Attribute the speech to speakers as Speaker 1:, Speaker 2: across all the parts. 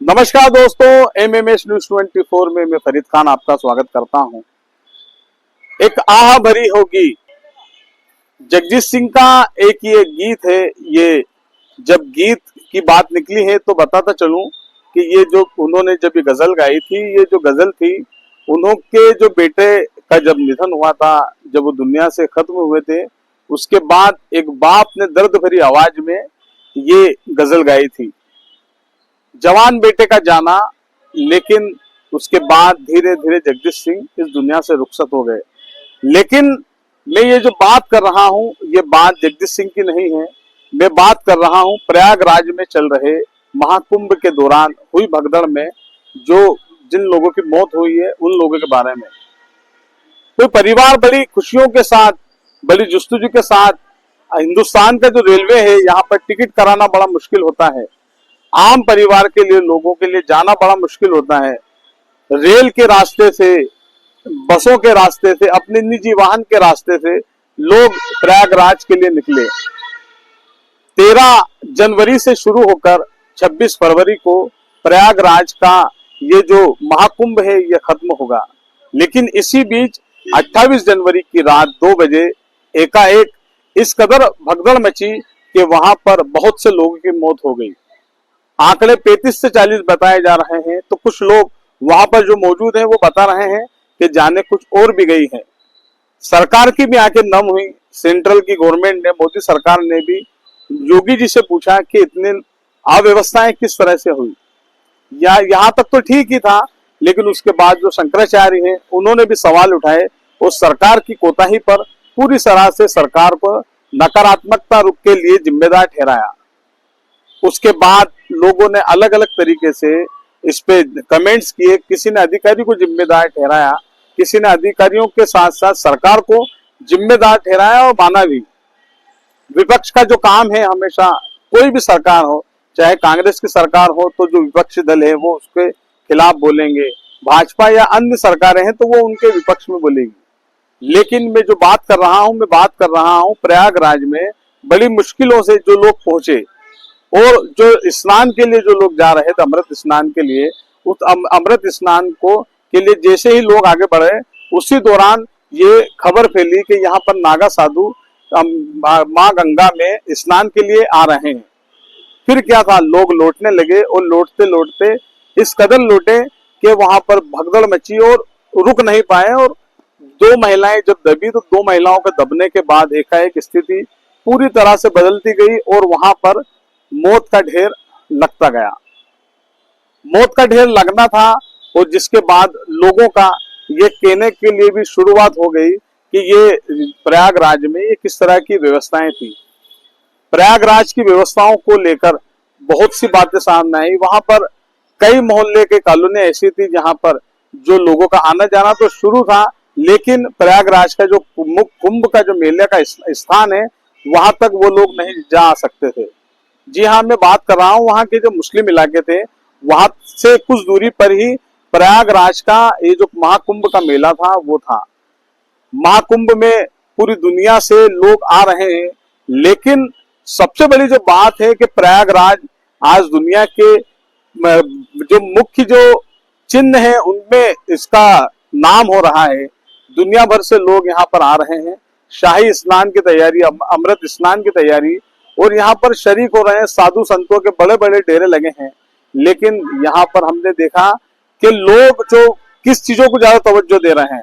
Speaker 1: नमस्कार दोस्तों, MMS news 24 में मैं फरीद खान आपका स्वागत करता हूं। एक आह भरी होगी, जगजीत सिंह का एक ये गीत है। ये जब गीत की बात निकली है तो बताता चलूं कि ये जो उन्होंने जब ये गजल गाई थी, ये जो गजल थी उनके जो बेटे का जब निधन हुआ था, जब वो दुनिया से खत्म हुए थे, उसके बाद एक बाप ने दर्द भरी आवाज में ये गजल गाई थी। जवान बेटे का जाना, लेकिन उसके बाद धीरे धीरे जगजीत सिंह इस दुनिया से रुखसत हो गए। लेकिन मैं ये जो बात कर रहा हूँ, ये बात जगजीत सिंह की नहीं है। मैं बात कर रहा हूँ प्रयागराज में चल रहे महाकुंभ के दौरान हुई भगदड़ में जो जिन लोगों की मौत हुई है उन लोगों के बारे में। कोई परिवार बड़ी खुशियों के साथ, बड़ी जुस्तजू के साथ, हिंदुस्तान का जो रेलवे है यहाँ पर टिकट कराना बड़ा मुश्किल होता है। आम परिवार के लिए, लोगों के लिए जाना बड़ा मुश्किल होता है। रेल के रास्ते से, बसों के रास्ते से, अपने निजी वाहन के रास्ते से लोग प्रयागराज के लिए निकले। 13 जनवरी से शुरू होकर 26 फरवरी को प्रयागराज का ये जो महाकुंभ है ये खत्म होगा। लेकिन इसी बीच 28 जनवरी की रात 2 बजे एकाएक इस कदर भगदड़ मची कि वहां पर बहुत से लोगों की मौत हो गई। आंकड़े 35 से 40 बताए जा रहे हैं, तो कुछ लोग वहां पर जो मौजूद हैं वो बता रहे हैं कि जाने कुछ और भी गई है। सरकार की भी आंखें नम हुई। सेंट्रल की गवर्नमेंट ने, मोदी सरकार ने भी योगी जी से पूछा कि इतनी अव्यवस्थाएं किस तरह से हुई। या यहाँ तक तो ठीक ही था, लेकिन उसके बाद जो शंकराचार्य हैं उन्होंने भी सवाल उठाए और सरकार की कोताही पर पूरी तरह से सरकार को नकारात्मकता रुख के लिए जिम्मेदार ठहराया। उसके बाद लोगों ने अलग अलग तरीके से इस पे कमेंट्स किए। किसी ने अधिकारी को जिम्मेदार ठहराया, किसी ने अधिकारियों के साथ साथ सरकार को जिम्मेदार ठहराया और माना भी। विपक्ष का जो काम है, हमेशा कोई भी सरकार हो, चाहे कांग्रेस की सरकार हो तो जो विपक्षी दल है वो उसके खिलाफ बोलेंगे, भाजपा या अन्य सरकारें हैं तो वो उनके विपक्ष में बोलेगी। लेकिन मैं जो बात कर रहा हूं, मैं बात कर रहा हूं प्रयागराज में बड़ी मुश्किलों से जो लोग पहुंचे और जो स्नान के लिए जो लोग जा रहे थे, अमृत स्नान के लिए, उस अमृत स्नान को के लिए जैसे ही लोग आगे बढ़े, उसी दौरान ये खबर फैली कि यहाँ पर नागा साधु माँ गंगा में स्नान के लिए आ रहे हैं। फिर क्या था, लोग लौटने लगे और लौटते लौटते इस कदर लौटे कि वहां पर भगदड़ मची और रुक नहीं पाए। और 2 महिलाएं जब दबी तो 2 महिलाओं के दबने के बाद एकाएक स्थिति पूरी तरह से बदलती गई और वहां पर मौत का ढेर लगता गया। मौत का ढेर लगना था और जिसके बाद लोगों का ये कहने के लिए भी शुरुआत हो गई कि ये प्रयागराज में ये किस तरह की व्यवस्थाएं थी। प्रयागराज की व्यवस्थाओं को लेकर बहुत सी बातें सामने आई। वहां पर कई मोहल्ले के कॉलोनी ऐसी थी जहां पर जो लोगों का आना जाना तो शुरू था, लेकिन प्रयागराज का जो कुंभ का जो मेले का स्थान है वहां तक वो लोग नहीं जा सकते थे। जी हाँ, मैं बात कर रहा हूँ वहां के जो मुस्लिम इलाके थे, वहां से कुछ दूरी पर ही प्रयागराज का ये जो महाकुंभ का मेला था वो था। महाकुंभ में पूरी दुनिया से लोग आ रहे हैं, लेकिन सबसे बड़ी जो बात है कि प्रयागराज आज दुनिया के जो मुख्य जो चिन्ह है उनमें इसका नाम हो रहा है। दुनिया भर से लोग यहाँ पर आ रहे हैं, शाही स्नान की तैयारी, अमृत स्नान की तैयारी, और यहाँ पर शरीक हो रहे हैं। साधु संतों के बड़े बड़े डेरे लगे हैं। लेकिन यहाँ पर हमने देखा कि लोग जो किस चीजों को ज्यादा तवज्जो दे रहे हैं,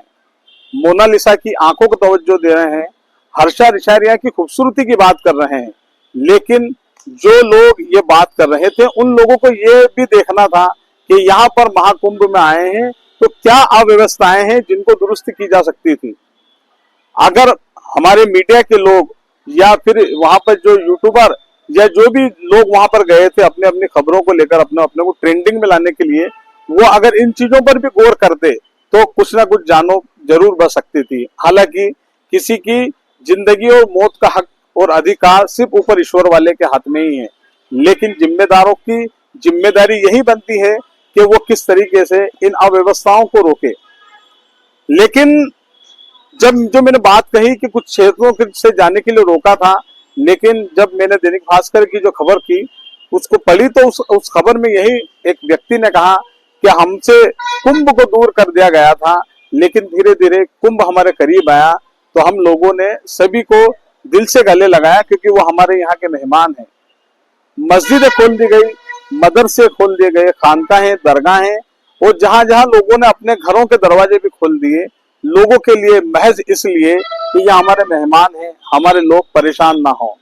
Speaker 1: मोनालिसा की आंखों को तवज्जो दे रहे हैं, हर्षा रिशारिया की खूबसूरती की बात कर रहे हैं। लेकिन जो लोग ये बात कर रहे थे उन लोगों को ये भी देखना था कि यहाँ पर महाकुंभ में आए हैं तो क्या अव्यवस्थाएं हैं जिनको दुरुस्त की जा सकती थी। अगर हमारे मीडिया के लोग या फिर वहां पर जो यूट्यूबर या जो भी लोग वहां पर गए थे अपने अपनी खबरों को लेकर, अपने अपने को ट्रेंडिंग में लाने के लिए, वो अगर इन चीजों पर भी गौर करते तो कुछ ना कुछ जानो जरूर बच सकती थी। हालांकि किसी की जिंदगी और मौत का हक और अधिकार सिर्फ ऊपर ईश्वर वाले के हाथ में ही है। लेकिन जिम्मेदारों की जिम्मेदारी यही बनती है कि वो किस तरीके से इन अव्यवस्थाओं को रोके। लेकिन जब जो मैंने बात कही कि कुछ क्षेत्रों से जाने के लिए रोका था, लेकिन जब मैंने दैनिक भास्कर की जो खबर की उसको पढ़ी तो उस खबर में यही एक व्यक्ति ने कहा कि हमसे कुंभ को दूर कर दिया गया था, लेकिन धीरे धीरे कुंभ हमारे करीब आया तो हम लोगों ने सभी को दिल से गले लगाया, क्योंकि वो हमारे यहाँ के मेहमान हैं। मस्जिदें खोल दी गई, मदरसे खोल दिए गए, खानकाहें, दरगाहें, और जहां जहां लोगों ने अपने घरों के दरवाजे भी खोल दिए लोगों के लिए, महज इसलिए कि ये हमारे मेहमान हैं, हमारे लोग परेशान ना हो।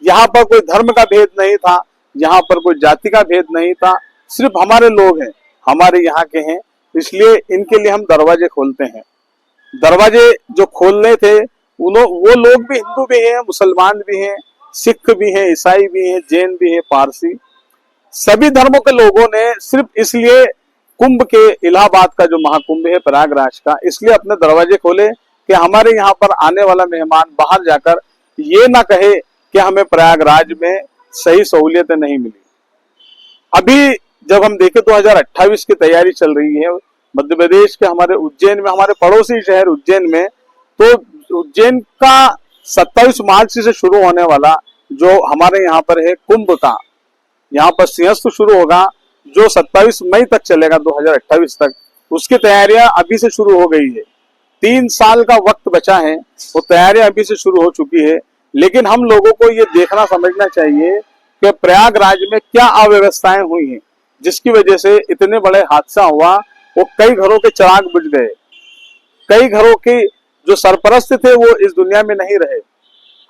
Speaker 1: यहाँ पर कोई धर्म का भेद नहीं था, यहाँ पर कोई जाति का भेद नहीं था, सिर्फ हमारे लोग हैं, हमारे यहाँ के हैं, इसलिए इनके लिए हम दरवाजे खोलते हैं। दरवाजे जो खोलने थे वो लोग भी हिंदू भी हैं, मुसलमान भी हैं, सिख भी हैं, ईसाई भी हैं, जैन भी हैं, पारसी, सभी धर्मों के लोगों ने सिर्फ इसलिए कुंभ के, इलाहाबाद का जो महाकुंभ है प्रयागराज का, इसलिए अपने दरवाजे खोले कि हमारे यहाँ पर आने वाला मेहमान बाहर जाकर ये ना कहे कि हमें प्रयागराज में सही सहूलियतें नहीं मिली। अभी जब हम देखें 2028 की तैयारी चल रही है मध्य प्रदेश के हमारे उज्जैन में, हमारे पड़ोसी शहर उज्जैन में, तो उज्जैन का 27 मार्च से शुरू होने वाला जो हमारे यहाँ पर है कुंभ का, यहाँ पर सिंहस्थ शुरू होगा जो 27 मई तक चलेगा 2028 तक, उसकी तैयारियां अभी से शुरू हो गई है। 3 साल का वक्त बचा है, वो तैयारियां अभी से शुरू हो चुकी है। लेकिन हम लोगों को ये देखना समझना चाहिए कि प्रयागराज में क्या अव्यवस्थाएं हुई हैं जिसकी वजह से इतने बड़े हादसा हुआ, वो कई घरों के चिराग बुझ गए, कई घरों के जो सरपरस्त थे वो इस दुनिया में नहीं रहे।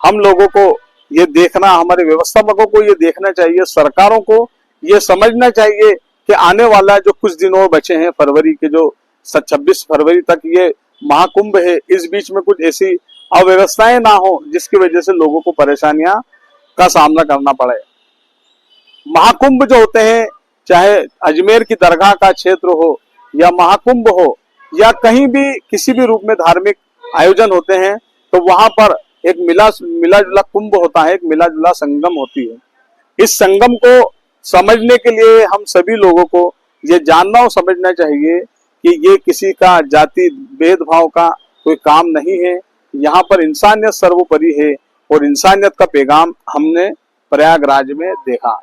Speaker 1: हम लोगों को ये देखना, हमारे व्यवस्थापकों को ये देखना चाहिए, सरकारों को ये समझना चाहिए कि आने वाला जो कुछ दिन और बचे हैं फरवरी के, जो 26 फरवरी तक ये महाकुंभ है, इस बीच में कुछ ऐसी अव्यवस्थाएं ना हो जिसकी वजह से लोगों को परेशानियां का सामना करना पड़े। महाकुंभ जो होते हैं, चाहे अजमेर की दरगाह का क्षेत्र हो या महाकुंभ हो या कहीं भी किसी भी रूप में धार्मिक आयोजन होते हैं, तो वहां पर एक मिला जुला कुंभ होता है, एक मिला जुला संगम होती है। इस संगम को समझने के लिए हम सभी लोगों को ये जानना और समझना चाहिए कि ये किसी का जाति भेदभाव का कोई काम नहीं है। यहाँ पर इंसानियत सर्वोपरि है और इंसानियत का पैगाम हमने प्रयागराज में देखा।